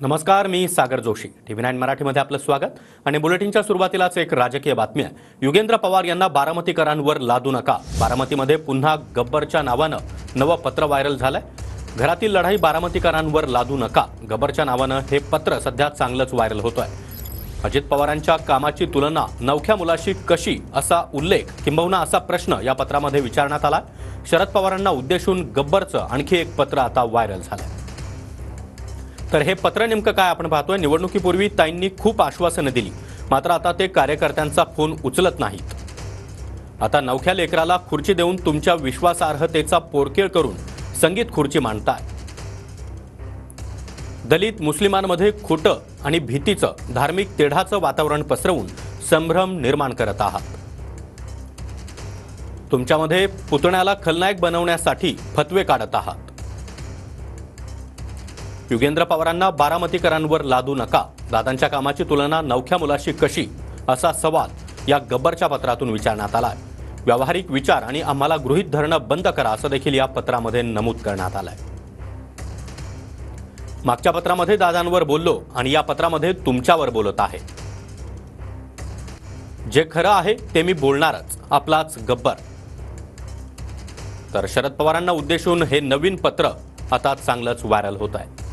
नमस्कार, मी सागर जोशी. TV9 मराठीमध्ये आपलं स्वागत. आणि बुलेटिनच्या सुरुवातीलाच एक राजकीय बातमी आहे. युगेंद्र पवार यांना बारामतीकरांवर लादू नका. बारामतीमध्ये पुन्हा गब्बरच्या नावानं नवं पत्र व्हायरल झालंय. घरातील लढाई बारामतीकरांवर लादू नका. गब्बरच्या नावानं हे पत्र सध्या चांगलंच व्हायरल होतंय. अजित पवारांच्या कामाची तुलना नवख्या मुलाशी कशी असा उल्लेख किंबहुना असा प्रश्न या पत्रामध्ये विचारण्यात आला. शरद पवारांना उद्देशून गब्बरचं आणखी एक पत्र आता व्हायरल झालंय. तर हे पत्र नेमकं काय आपण पाहतोय. निवडणुकीपूर्वी ताईंनी खूप आश्वासनं दिली, मात्र आता ते कार्यकर्त्यांचा फोन उचलत नाहीत. आता नवख्या लेकराला खुर्ची देऊन तुमच्या विश्वासार्हतेचा पोरकेळ करून संगीत खुर्ची मांडताय. दलित मुस्लिमांमध्ये खोटं आणि भीतीचं, धार्मिक तेढाचं वातावरण पसरवून संभ्रम निर्माण करत आहात. तुमच्यामध्ये पुतण्याला खलनायक बनवण्यासाठी फतवे काढत आहात. युगेंद्र पवारांना बारामतीकरांवर लादू नका. दादांच्या कामाची तुलना नवख्या मुलाशी कशी असा सवाल या गब्बरच्या पत्रातून विचारण्यात आलाय. व्यावहारिक विचार आणि आम्हाला गृहीत धरणं बंद करा असं देखील या पत्रामध्ये नमूद करण्यात आलंय. मागच्या पत्रामध्ये दादांवर बोललो आणि या पत्रामध्ये तुमच्यावर बोलत आहे. जे खरं आहे ते मी बोलणारच, आपलाच गब्बर. तर शरद पवारांना उद्देशून हे नवीन पत्र आता चांगलंच व्हायरल होत आहे.